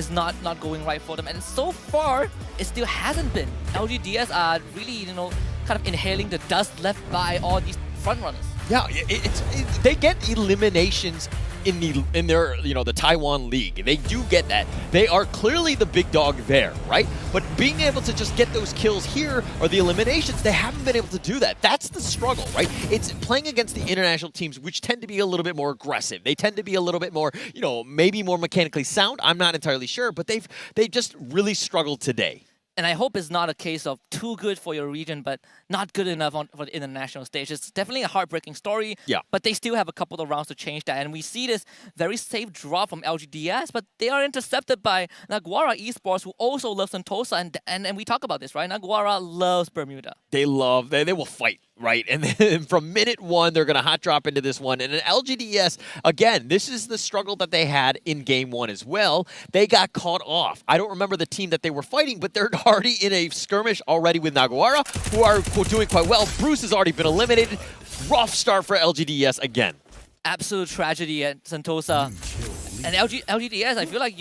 is not going right for them. And so far, it still hasn't been. LGDS are really, kind of inhaling the dust left by all these frontrunners. Yeah, they get eliminations in their the Taiwan League. They do get that. They are clearly the big dog there, right? But being able to just get those kills here or the eliminations, they haven't been able to do that. That's the struggle, right? It's playing against the international teams, which tend to be a little bit more aggressive. They tend to be a little bit more, maybe more mechanically sound. I'm not entirely sure, but they've just really struggled today. And I hope it's not a case of too good for your region, but not good enough for the international stage. It's definitely a heartbreaking story, but they still have a couple of rounds to change that. And we see this very safe drop from LGDS, but they are intercepted by Naguara Esports, who also loves Sentosa. And we talk about this, right? Naguara loves Bermuda. They will fight. Right, and then from minute one, they're going to hot drop into this one. And an LGDS, again, this is the struggle that they had in game one as well. They got caught off. I don't remember the team that they were fighting, but they're already in a skirmish already with Naguara, who are doing quite well. Bruce has already been eliminated. Rough start for LGDS again. Absolute tragedy at Sentosa. And LGDS, I feel like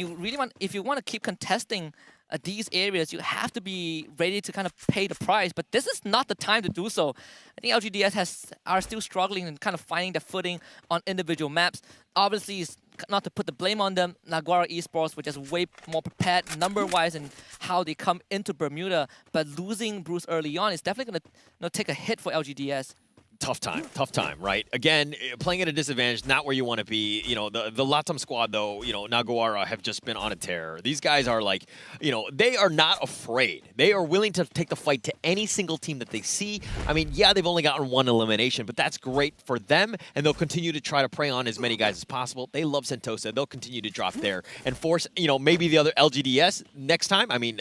if you want to keep contesting these areas, you have to be ready to kind of pay the price, but this is not the time to do so. I think LGDS are still struggling and kind of finding their footing on individual maps. Obviously, it's not to put the blame on them. Naguara Esports were just way more prepared number-wise and how they come into Bermuda, but losing Bruce early on is definitely going to take a hit for LGDS. Tough time, right? Again, playing at a disadvantage, not where you want to be. The Latam squad, though, Naguara have just been on a tear. These guys are like, they are not afraid. They are willing to take the fight to any single team that they see. I mean, yeah, they've only gotten one elimination, but that's great for them, and they'll continue to try to prey on as many guys as possible. They love Sentosa. They'll continue to drop there and force, maybe the other LGDS next time. I mean,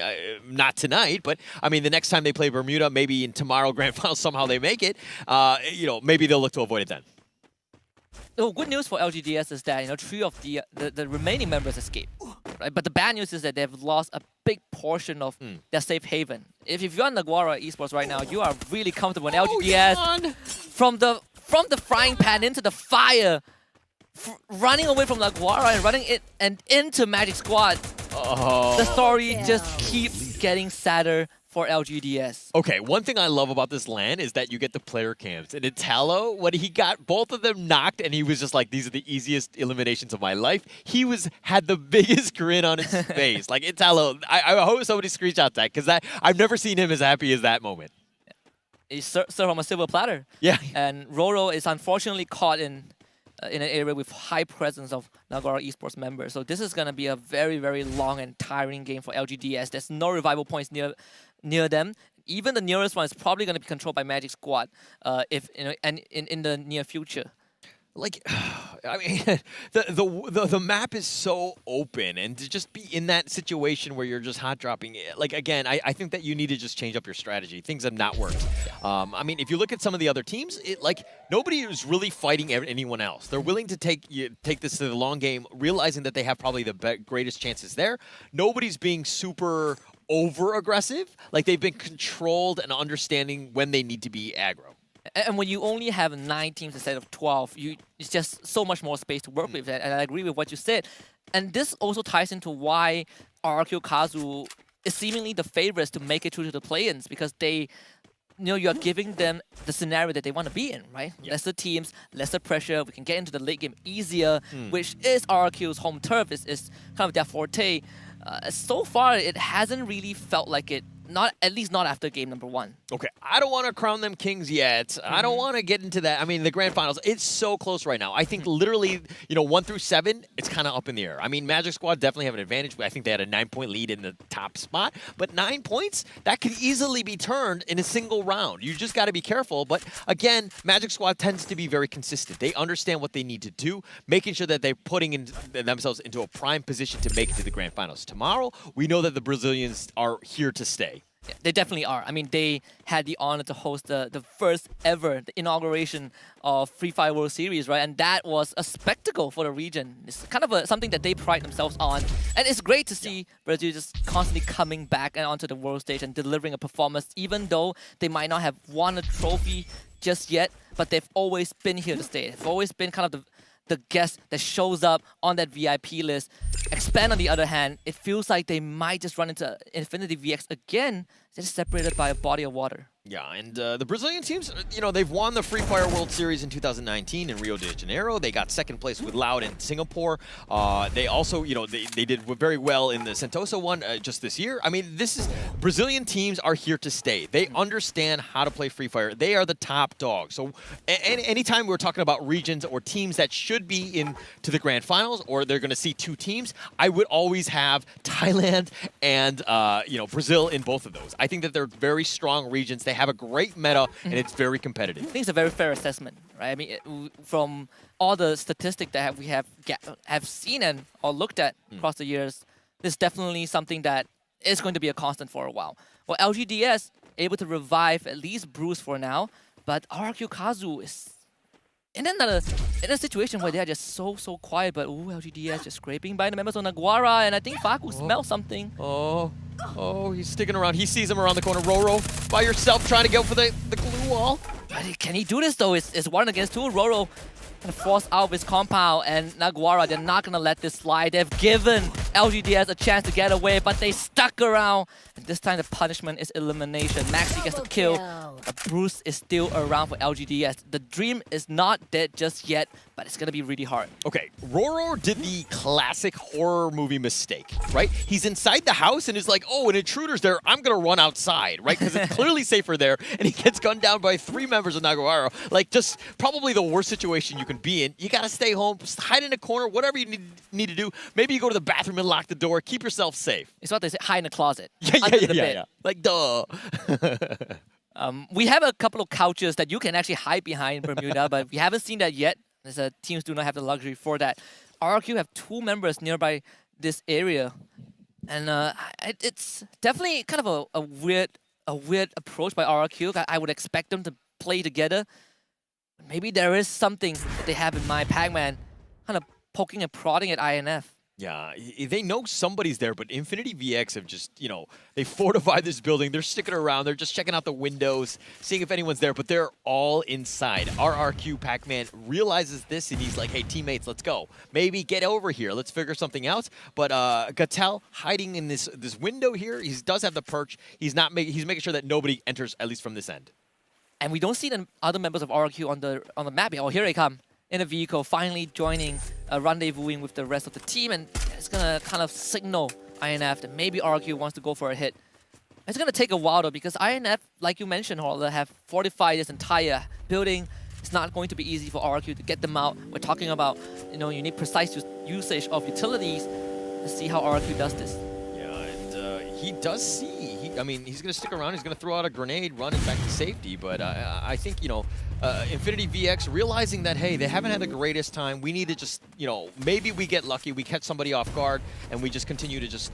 not tonight, but, I mean, the next time they play Bermuda, maybe in tomorrow grand final, somehow they make it. Maybe they'll look to avoid it then. The good news for LGDS is that 3 of the remaining members escaped, right? But the bad news is that they've lost a big portion of their safe haven. If you're on Naguara Esports right now, you are really comfortable in LGDS. From the frying pan into the fire, running away from Naguara and running it and into Magic Squad. The story just keeps getting sadder for LGDS. Okay, one thing I love about this LAN is that you get the player cams. And Italo, when he got both of them knocked and he was just like, these are the easiest eliminations of my life, he had the biggest grin on his face. Like, Italo, I hope somebody screenshots that, because I've never seen him as happy as that moment. He's served from a silver platter. Yeah. And Roro is unfortunately caught in an area with high presence of Naguara Esports members. So this is going to be a very, very long and tiring game for LGDS. There's no revival points near them. Even the nearest one is probably going to be controlled by Magic Squad and in the near future. Like, I mean, the map is so open, and to just be in that situation where you're just hot dropping, like, again, I think that you need to just change up your strategy. Things have not worked. I mean, if you look at some of the other teams, nobody is really fighting anyone else. They're willing to take this to the long game, realizing that they have probably the greatest chances there. Nobody's being super over-aggressive. Like, they've been controlled and understanding when they need to be aggro. And when you only have 9 teams instead of 12, it's just so much more space to work with. And I agree with what you said. And this also ties into why RRQ Kazu is seemingly the favorites to make it through to the play-ins, because they, you're giving them the scenario that they want to be in, right? Yep. Lesser teams, lesser pressure. We can get into the late game easier, which is RRQ's home turf, is kind of their forte. So far, it hasn't really felt like it. At least not after game number 1. Okay, I don't want to crown them kings yet. I don't want to get into that. I mean, the grand finals, it's so close right now. I think literally, 1 through 7, it's kind of up in the air. I mean, Magic Squad definitely have an advantage. I think they had a 9-point lead in the top spot. But 9 points, that could easily be turned in a single round. You just got to be careful. But again, Magic Squad tends to be very consistent. They understand what they need to do, making sure that they're putting themselves into a prime position to make it to the grand finals. Tomorrow, we know that the Brazilians are here to stay. Yeah, they definitely are. I mean, they had the honor to host the first ever, the inauguration of Free Fire World Series, right? And that was a spectacle for the region. It's kind of something that they pride themselves on. And it's great to see Brazil just constantly coming back and onto the world stage and delivering a performance, even though they might not have won a trophy just yet, but they've always been here to stay. They've always been kind of the guest that shows up on that VIP list. Expand, on the other hand, it feels like they might just run into Infinity VX again, just separated by a body of water. Yeah, and the Brazilian teams, they've won the Free Fire World Series in 2019 in Rio de Janeiro. They got second place with Loud in Singapore. They also, they did very well in the Sentosa one just this year. I mean, Brazilian teams are here to stay. They understand how to play Free Fire. They are the top dog. So anytime we're talking about regions or teams that should be in to the grand finals, or they're going to see two teams, I would always have Thailand and Brazil in both of those. I think that they're very strong regions. They have a great meta, and it's very competitive. I think it's a very fair assessment, right? I mean, from all the statistics that we have seen and or looked at across the years, this is definitely something that is going to be a constant for a while. Well, LGDS able to revive at least Bruce for now, but RRQ Kazu is in a situation where they're just so quiet, but LGDS just scraping by the members of Naguara, and I think Faku smells something. Oh, he's sticking around. He sees him around the corner. Roro, by yourself, trying to go for the glue wall. But can he do this though? It's 1 against 2. Roro gonna force out of his compound, and Naguara, they're not gonna let this slide. They've given LGDS a chance to get away, but they stuck around. And this time the punishment is elimination. Maxi gets a kill. But Bruce is still around for LGDS. The dream is not dead just yet, but it's gonna be really hard. Okay, Roro did the classic horror movie mistake, right? He's inside the house and is like, oh, an intruder's there. I'm gonna run outside, right? Because it's clearly safer there. And he gets gunned down by 3 members of Naguara. Like, just probably the worst situation you can be in. You gotta stay home, just hide in a corner, whatever you need to do. Maybe you go to the bathroom and lock the door. Keep yourself safe. It's what they say, hide in the closet. Yeah. Like, duh. We have a couple of couches that you can actually hide behind in Bermuda, but we haven't seen that yet. Teams do not have the luxury for that. RRQ have 2 members nearby this area, and it's definitely kind of a weird approach by RRQ. I would expect them to play together. Maybe there is something that they have in mind. Pac-Man kind of poking and prodding at INF. Yeah, they know somebody's there, but Infinity VX have just, they fortified this building. They're sticking around. They're just checking out the windows, seeing if anyone's there, but they're all inside. RRQ Pac-Man realizes this, and he's like, hey, teammates, let's go. Maybe get over here. Let's figure something out. But Gattel hiding in this window here. He does have the perch. He's making sure that nobody enters, at least from this end. And we don't see the other members of RRQ on the map yet. Oh, here they come. In a vehicle, finally joining, rendezvousing with the rest of the team, and it's gonna kind of signal INF that maybe RRQ wants to go for a hit. It's gonna take a while though, because INF, like you mentioned, Horler, have fortified this entire building. It's not going to be easy for RRQ to get them out. We're talking about, you need precise usage of utilities. Let's see how RRQ does this. Yeah, and he does see. He's going to stick around. He's going to throw out a grenade, run it back to safety. But I think, Infinity VX realizing that, hey, they haven't had the greatest time. We need to just, maybe we get lucky. We catch somebody off guard, and we just continue to just,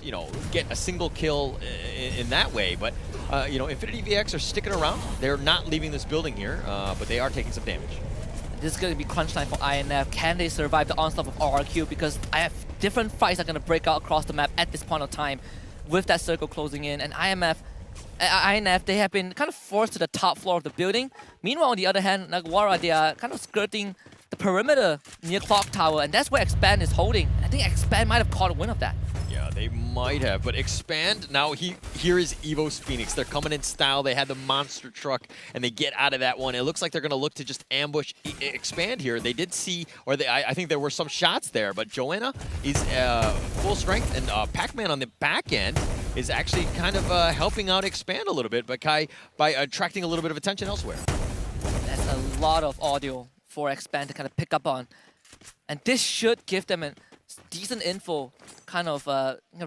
get a single kill in that way. But, Infinity VX are sticking around. They're not leaving this building here, but they are taking some damage. This is going to be crunch time for INF. Can they survive the onslaught of RRQ? Because I have different fights are going to break out across the map at this point of time, with that circle closing in, and INF, they have been kind of forced to the top floor of the building. Meanwhile, on the other hand, Naguara, they are kind of skirting the perimeter near Clock Tower, and that's where Expand is holding. I think Expand might have caught a win of that. Yeah, they might have, but Expand, now here is Evo's Phoenix. They're coming in style. They had the monster truck, and they get out of that one. It looks like they're going to look to just ambush Expand here. They did see, or I think there were some shots there, but Joanna is full strength, and Pac-Man on the back end is actually kind of helping out Expand a little bit by attracting a little bit of attention elsewhere. That's a lot of audio for Expand to kind of pick up on, and this should give them a decent info, kind of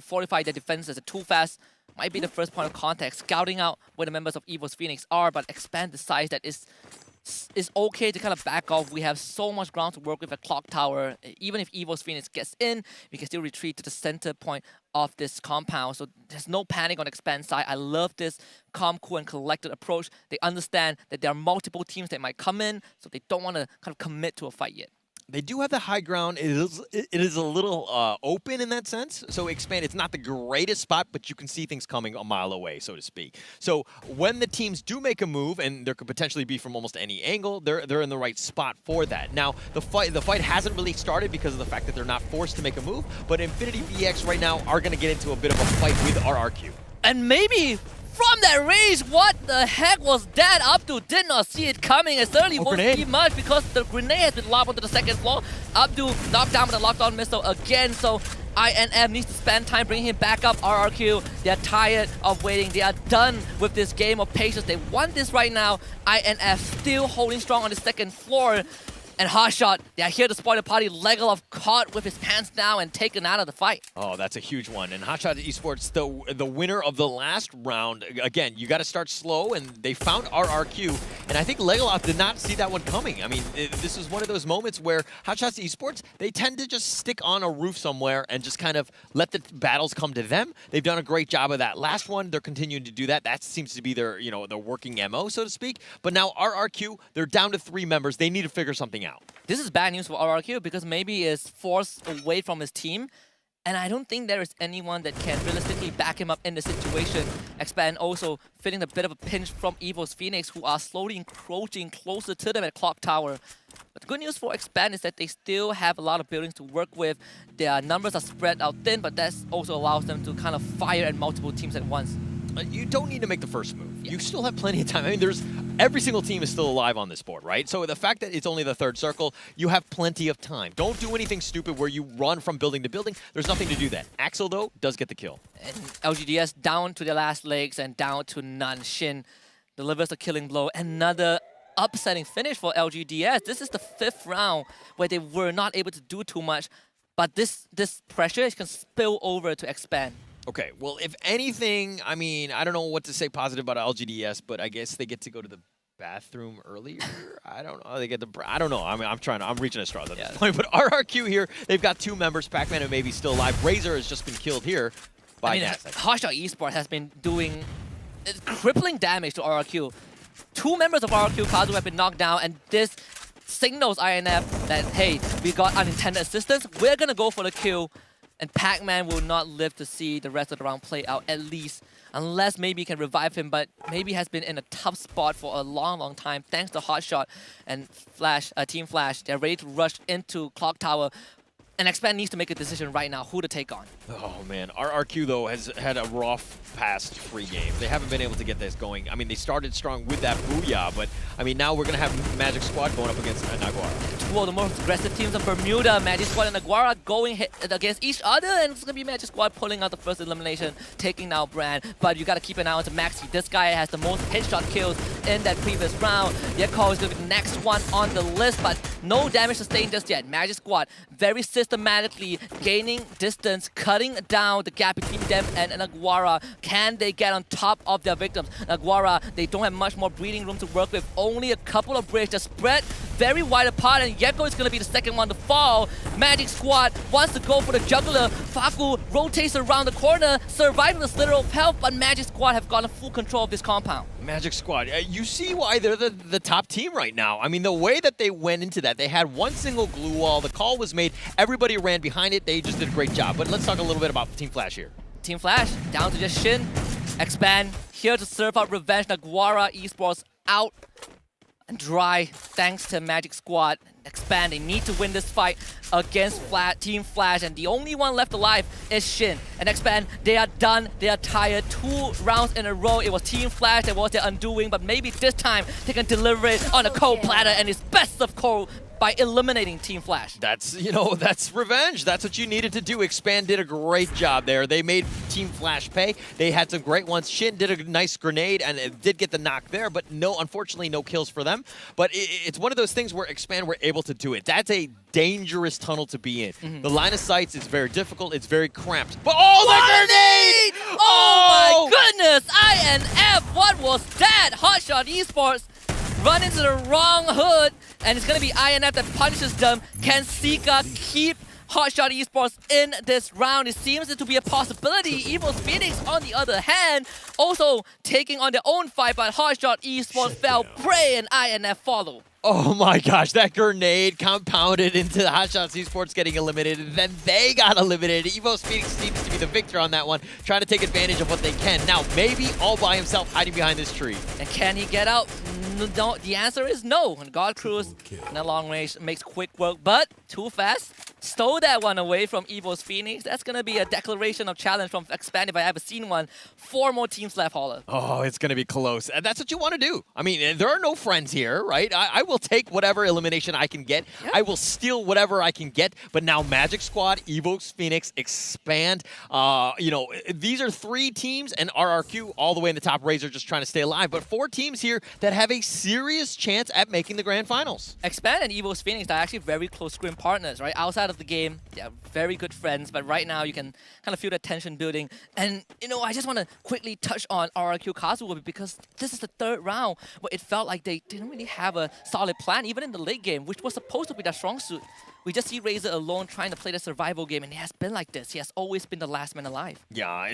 fortify their defenses. Too fast might be the first point of contact, scouting out where the members of Evo's Phoenix are, but Expand decides that it's okay to kind of back off. We have so much ground to work with at Clock Tower. Even if Evo's Phoenix gets in, we can still retreat to the center point of this compound. So there's no panic on Expand's side. I love this calm, cool, and collected approach. They understand that there are multiple teams that might come in, so they don't want to kind of commit to a fight yet. They do have the high ground. It is a little open in that sense. So expand. It's not the greatest spot, but you can see things coming a mile away, so to speak. So when the teams do make a move, and there could potentially be from almost any angle, they're in the right spot for that. Now the fight hasn't really started because of the fact that they're not forced to make a move. But Infinity VX right now are going to get into a bit of a fight with RRQ. And maybe from that range, what the heck was that? Abdul did not see it coming. It certainly won't see much because the grenade has been lobbed onto the second floor. Abdul knocked down with a lockdown missile again, so INF needs to spend time bringing him back up. RRQ, they're tired of waiting. They are done with this game of patience. They want this right now. INF still holding strong on the second floor. And Hotshot, they are here to spoil the party. Legolas caught with his pants down and taken out of the fight. Oh, that's a huge one. And Hotshot Esports, the winner of the last round. Again, you got to start slow, and they found RRQ. And I think Legolas did not see that one coming. I mean, this is one of those moments where Hotshot Esports, they tend to just stick on a roof somewhere and just kind of let the battles come to them. They've done a great job of that. Last one, they're continuing to do that. That seems to be their, their working MO, so to speak. But now RRQ, they're down to 3 members. They need to figure something out. This is bad news for RRQ because maybe he's forced away from his team. And I don't think there is anyone that can realistically back him up in the situation. Expand also feeling a bit of a pinch from Evo's Phoenix, who are slowly encroaching closer to them at Clock Tower. But the good news for Expand is that they still have a lot of buildings to work with. Their numbers are spread out thin, but that also allows them to kind of fire at multiple teams at once. You don't need to make the first move. You still have plenty of time. I mean, every single team is still alive on this board, right? So the fact that it's only the 3rd circle, you have plenty of time. Don't do anything stupid where you run from building to building. There's nothing to do that. Axel, though, does get the kill. And LGDS down to their last legs and down to none. Shin delivers a killing blow. Another upsetting finish for LGDS. This is the 5th round where they were not able to do too much, but this pressure can spill over to Expand. Okay, well, if anything, I mean, I don't know what to say positive about LGDS, but I guess they get to go to the bathroom earlier. I don't know. They get the. I don't know. I mean, I'm reaching a straw at this point. But RRQ here, they've got 2 members. Pac-Man may be still alive. Razor has just been killed here by Nasdaq. Hotshot Esports has been doing crippling damage to RRQ. 2 members of RRQ Kazu have been knocked down, and this signals INF that, hey, we got unintended assistance. We're gonna go for the kill. And Pac-Man will not live to see the rest of the round play out, at least. Unless maybe he can revive him, but maybe has been in a tough spot for a long time. Thanks to Hotshot and Flash, Team Flash. They're ready to rush into Clock Tower. And Expand needs to make a decision right now who to take on. Oh, man. RRQ, though, has had a rough past 3 games. They haven't been able to get this going. I mean, they started strong with that Booyah, but, I mean, now we're going to have Magic Squad going up against Naguara. 2 of the most aggressive teams in Bermuda. Magic Squad and Naguara going against each other, and it's going to be Magic Squad pulling out the first elimination, taking out Brand. But you got to keep an eye on to Maxi. This guy has the most headshot kills in that previous round. Yeko is going to be the next one on the list, but no damage sustained just yet. Magic Squad very systematically gaining distance, cutting down the gap between them and Naguara. Can they get on top of their victims? Naguara, they don't have much more breathing room to work with. Only a couple of bridges. They're spread very wide apart, and Yeko is going to be the second one to fall. Magic Squad wants to go for the juggler. Faku rotates around the corner, surviving the slither of health, but Magic Squad have gotten full control of this compound. Magic Squad, you see why they're the top team right now. I mean, the way that they went into that, they had one single glue wall, the call was made, everybody ran behind it, they just did a great job. But let's talk a little bit about Team Flash here. Team Flash, down to just Shin. Expand, here to serve out revenge. Naguara Esports out and dry, thanks to Magic Squad. Expand, they need to win this fight against Team Flash, and the only one left alive is Shin. And Expand, they are done, they are tired. 2 rounds in a row, it was Team Flash that was their undoing, but maybe this time they can deliver it on a cold platter, and it's best of cold by eliminating Team Flash. That's, that's revenge. That's what you needed to do. Expand did a great job there. They made Team Flash pay. They had some great ones. Shin did a nice grenade, and it did get the knock there, but unfortunately, no kills for them. But it's one of those things where Expand were able to do it. That's a dangerous tunnel to be in. The line of sight is very difficult. It's very cramped. But the grenade! Oh my goodness! INF, what was that? Hotshot Esports run into the wrong hood, and it's going to be INF that punishes them. Can Sika keep Hotshot Esports in this round. It seems to be a possibility. Evil's Phoenix, on the other hand, also taking on their own fight, but Hotshot Esports fell prey and INF follow. Oh my gosh, that grenade compounded into the Hotshots Esports getting eliminated. Then they got eliminated. Evo's Phoenix seems to be the victor on that one, trying to take advantage of what they can. Now, maybe all by himself hiding behind this tree. And can he get out? No, the answer is no. And God Cruz in the long range makes quick work, but too fast. Stole that one away from Evo's Phoenix. That's going to be a declaration of challenge from Expand if I ever seen one. 4 more teams left, Holler. Oh, it's going to be close. And that's what you want to do. I mean, there are no friends here, right? I will take whatever elimination I can get. Yep. I will steal whatever I can get. But now Magic Squad, Evo's Phoenix, Expand. These are 3 teams, and RRQ all the way in the top. Razor just trying to stay alive. But 4 teams here that have a serious chance at making the grand finals. Expand and Evo's Phoenix are actually very close scrim partners, right? Outside of the game, yeah, very good friends, but right now you can kind of feel the tension building. And, I just want to quickly touch on RRQ Kazuo because this is the 3rd round where it felt like they didn't really have a solid plan, even in the late game, which was supposed to be their strong suit. We just see Razor alone trying to play the survival game, and it has been like this. He has always been the last man alive. Yeah,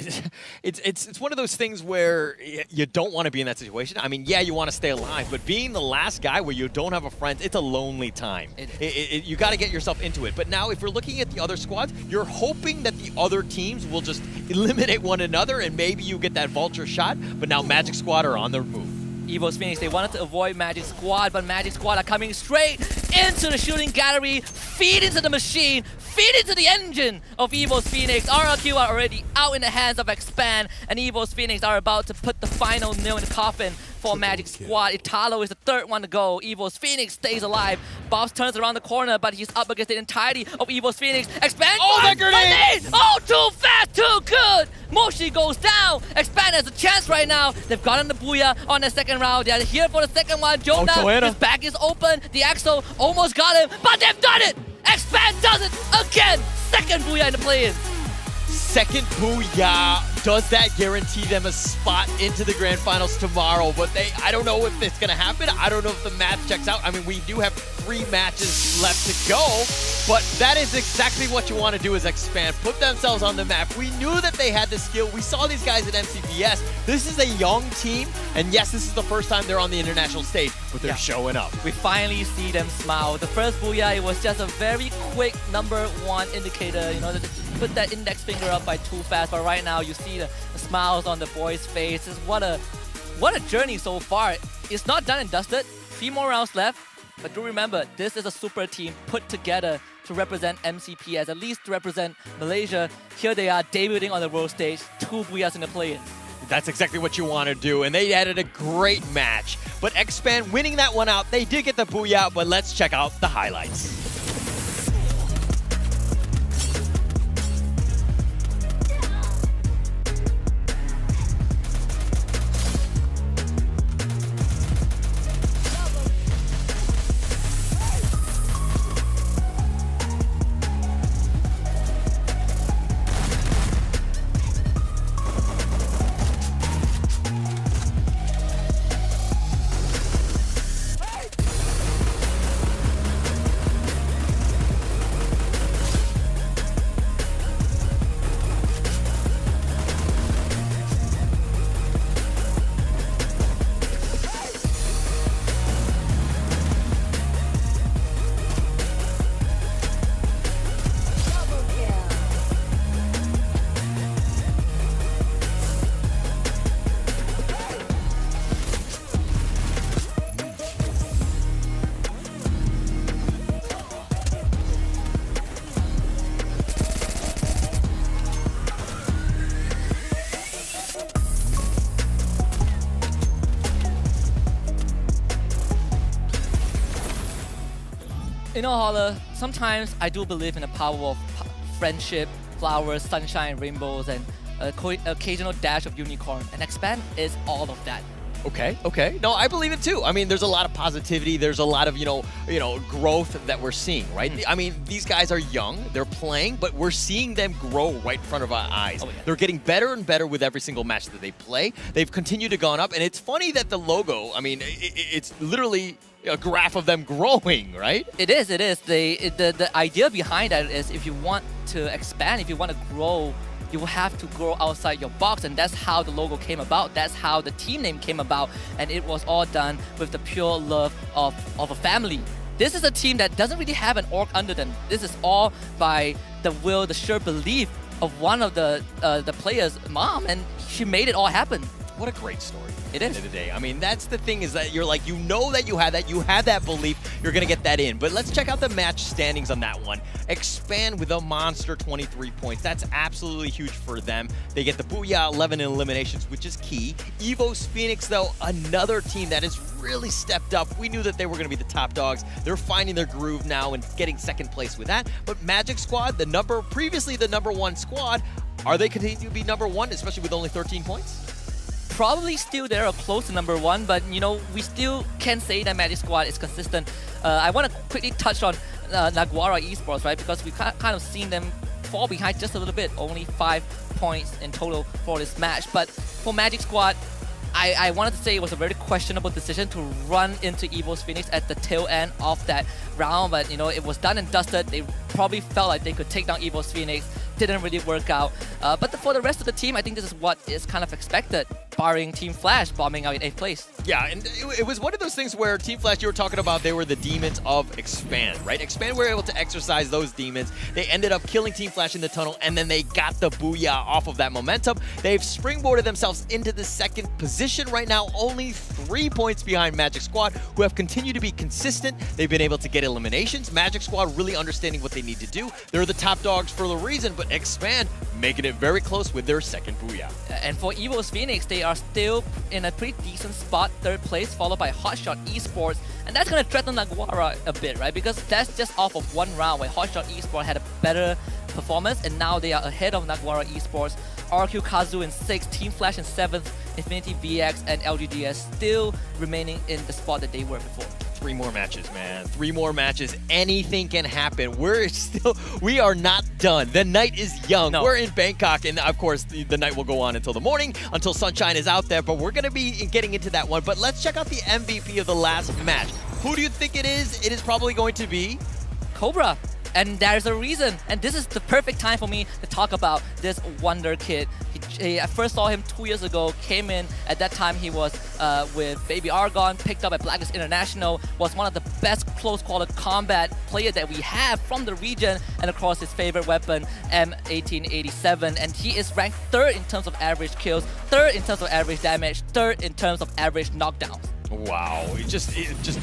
it's one of those things where you don't want to be in that situation. I mean, yeah, you want to stay alive, but being the last guy where you don't have a friend, it's a lonely time. You got to get yourself into it. But now, if we're looking at the other squads, you're hoping that the other teams will just eliminate one another, and maybe you get that vulture shot. But now Magic Squad are on the move. Evo's Phoenix, they wanted to avoid Magic Squad, but Magic Squad are coming straight into the shooting gallery, feed into the machine, feed into the engine of Evo's Phoenix. RRQ are already out in the hands of Expand, and Evo's Phoenix are about to put the final nail in the coffin for Magic Squad. Italo is the 3rd one to go. Evo's Phoenix stays alive. Bobs turns around the corner, but he's up against the entirety of Evo's Phoenix. Expand! Oh, that grenade! Oh, too fast, too good! Moshi goes down. Expand has a chance right now. They've gotten the Booyah on the 2nd round. They're here for the 2nd one. Jonah, his back is open. The Axo almost got him, but they've done it! Expand does it again! 2nd Booyah in the play-in. 2nd Booyah. Does that guarantee them a spot into the grand finals tomorrow? But I don't know if it's going to happen. I don't know if the math checks out. I mean, we do have 3 matches left to go, but that is exactly what you want to do is Expand. Put themselves on the map. We knew that they had the skill. We saw these guys at MCPS. This is a young team, and yes, this is the first time they're on the international stage, but they're showing up. We finally see them smile. The first Booyah, it was just a very quick #1 indicator, to put that index finger up by too fast, but right now you see the smiles on the boys' faces. What a journey so far. It's not done and dusted. 3 more rounds left, but do remember, this is a super team put together to represent MCPS, at least to represent Malaysia. Here they are debuting on the world stage, 2 Booyahs in the play-in. That's exactly what you want to do, and they added a great match. But Expand winning that one out, they did get the Booyah, but let's check out the highlights. Holler, sometimes I do believe in the power of friendship, flowers, sunshine, rainbows, and occasional dash of unicorn. And Expand is all of that. Okay. No, I believe it too. I mean, there's a lot of positivity. There's a lot of, growth that we're seeing, right? I mean, these guys are young. They're playing, but we're seeing them grow right in front of our eyes. Oh, yeah. They're getting better and better with every single match that they play. They've continued to go up, and it's funny that the logo, I mean, it's literally a graph of them growing, right? It is. The idea behind that is if you want to expand, if you want to grow, you will have to grow outside your box, and that's how the logo came about. That's how the team name came about, and it was all done with the pure love of a family. This is a team that doesn't really have an org under them. This is all by the will, the sheer belief of one of the players' mom, and she made it all happen. What a great story. It At is. the end of the day. I mean, that's the thing, is that you're like, you know that you have that belief, you're going to get that in. But let's check out the match standings on that one. Expand with a monster 23 points. That's absolutely huge for them. They get the Booyah 11 in eliminations, which is key. Evo's Phoenix, though, another team that has really stepped up. We knew that they were going to be the top dogs. They're finding their groove now and getting second place with that. But Magic Squad, previously the number one squad, are they continuing to be number one, especially with only 13 points? Probably still there or close to number one, but we still can say that Magic Squad is consistent. I want to quickly touch on Naguara Esports, right? Because we kind of seen them fall behind just a little bit, only 5 points in total for this match. But for Magic Squad, I wanted to say it was a very questionable decision to run into Evo's Phoenix at the tail end of that round, but it was done and dusted. They probably felt like they could take down Evo's Phoenix. Didn't really work out. But for the rest of the team, I think this is what is kind of expected, barring Team Flash bombing out in 8th place. Yeah, and it was one of those things where Team Flash, you were talking about, they were the demons of Expand, right? Expand were able to exercise those demons. They ended up killing Team Flash in the tunnel, and then they got the booyah off of that momentum. They've springboarded themselves into the second position right now, only 3 points behind Magic Squad, who have continued to be consistent. They've been able to get eliminations. Magic Squad really understanding what they need to do. They're the top dogs for the reason, but Expand making it very close with their second booyah. And for Evo's Phoenix, they are still in a pretty decent spot, 3rd place, followed by Hotshot Esports. And that's going to threaten Naguara a bit, right? Because that's just off of one round where Hotshot Esports had a better performance, and now they are ahead of Naguara Esports. RQ Kazu in 6th, Team Flash in 7th, Infinity VX and LGDS still remaining in the spot that they were before. 3 more matches, man. 3 more matches. Anything can happen. We are not done. The night is young. No. We're in Bangkok, and of course, the night will go on until the morning, until sunshine is out there, but we're going to be getting into that one. But let's check out the MVP of the last match. Who do you think it is? It is probably going to be Cobra. And there's a reason, and this is the perfect time for me to talk about this wonder kid. I first saw him 2 years ago, came in, at that time he was with Baby Argon, picked up at Blacklist International, was one of the best close quarter combat players that we have from the region, and of course his favorite weapon, M1887, and he is ranked 3rd in terms of average kills, 3rd in terms of average damage, 3rd in terms of average knockdowns. Wow, just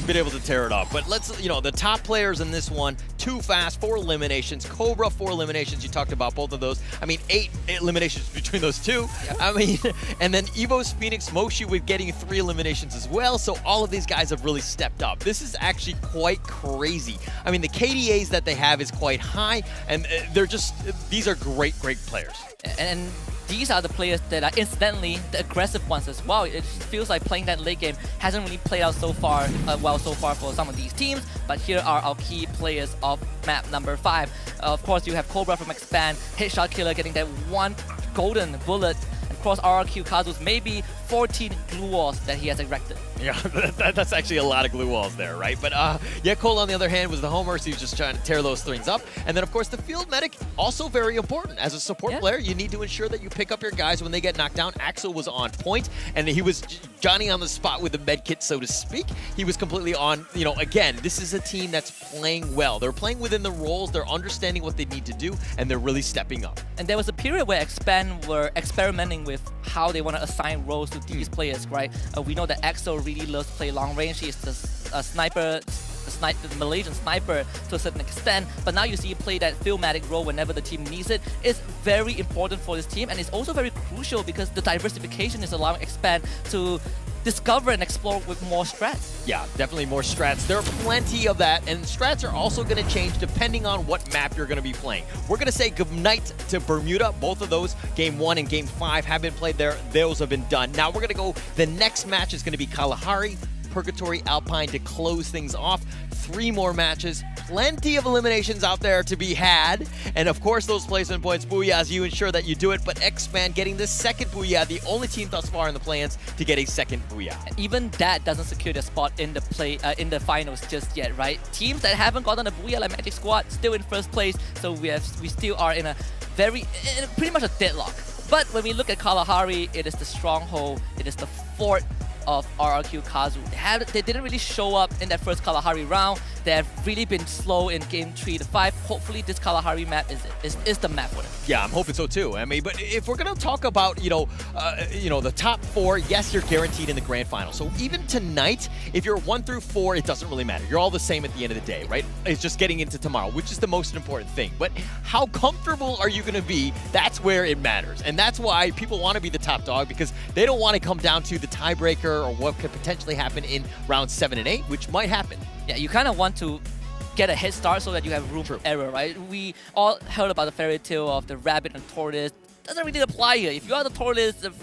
been able to tear it up. But let's, the top players in this one, Too Fast, 4 eliminations, Cobra, 4 eliminations. You talked about both of those. I mean, 8 eliminations between those two. Yep. I mean, and then Evo's Phoenix, Moshi with getting 3 eliminations as well. So all of these guys have really stepped up. This is actually quite crazy. I mean, the KDAs that they have is quite high, and these are great players. And these are the players that are incidentally the aggressive ones as well. It feels like playing that late game hasn't really played out so far for some of these teams, but here are our key players of map number 5. Of course, you have Cobra from Expand, Headshot Killer getting that 1 golden bullet, and of course RRQ Kazu's maybe 14 glue walls that he has erected. Yeah, that's actually a lot of glue walls there, right? But Cole, on the other hand, was the homer, so he was just trying to tear those things up. And then, of course, the field medic, also very important. As a support player, you need to ensure that you pick up your guys when they get knocked down. Axel was on point, and he was Johnny on the spot with the med kit, so to speak. He was completely on, again, this is a team that's playing well. They're playing within the roles, they're understanding what they need to do, and they're really stepping up. And there was a period where Expand were experimenting with how they want to assign roles to these players, right? We know that Axel really loves to play long range. He's the sniper, the Malaysian sniper to a certain extent, but now you see him play that filmatic role whenever the team needs it. It's very important for this team, and it's also very crucial because the diversification is allowing Expand to discover and explore with more strats. Yeah, definitely more strats. There are plenty of that, and strats are also going to change depending on what map you're going to be playing. We're going to say goodnight to Bermuda. Both of those, Game 1 and Game 5, have been played there. Those have been done. Now we're going to go, the next match is going to be Kalahari, Purgatory, Alpine to close things off. 3 more matches, plenty of eliminations out there to be had. And of course, those placement points, Booyahs, you ensure that you do it. But X-Man getting the second Booyah, the only team thus far in the play-ins to get a second Booyah. Even that doesn't secure their spot in the finals just yet, right? Teams that haven't gotten a Booyah like Magic Squad still in first place, so we still are in a pretty much a deadlock. But when we look at Kalahari, it is the stronghold, it is the fort of RRQ Kazu. They didn't really show up in that first Kalahari round. They have really been slow in game 3 to 5. Hopefully this Kalahari map is the map for them. Yeah, I'm hoping so too. I mean, but if we're gonna talk about the top 4, yes, you're guaranteed in the grand final. So even tonight, if you're 1 through 4, it doesn't really matter. You're all the same at the end of the day, right? It's just getting into tomorrow, which is the most important thing. But how comfortable are you gonna be? That's where it matters, and that's why people want to be the top dog, because they don't want to come down to the tiebreaker or what could potentially happen in rounds 7 and 8, which might happen. Yeah, you kind of want to get a head start so that you have room for error, right? We all heard about the fairy tale of the rabbit and tortoise. Doesn't really apply here. If you are the tortoise, the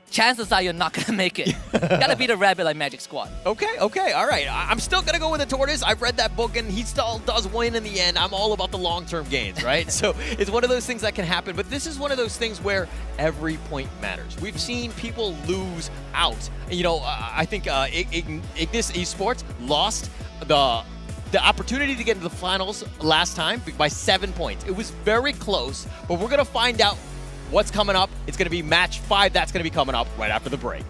chances are you're not going to make it. You gotta be the rabbit like Magic Squad. Okay, all right. I'm still going to go with the tortoise. I've read that book, and he still does win in the end. I'm all about the long-term gains, right? So it's one of those things that can happen, but this is one of those things where every point matters. We've seen people lose out. I think Ignis Esports lost the opportunity to get into the finals last time by 7 points. It was very close, but we're going to find out what's coming up. It's going to be match 5. That's going to be coming up right after the break.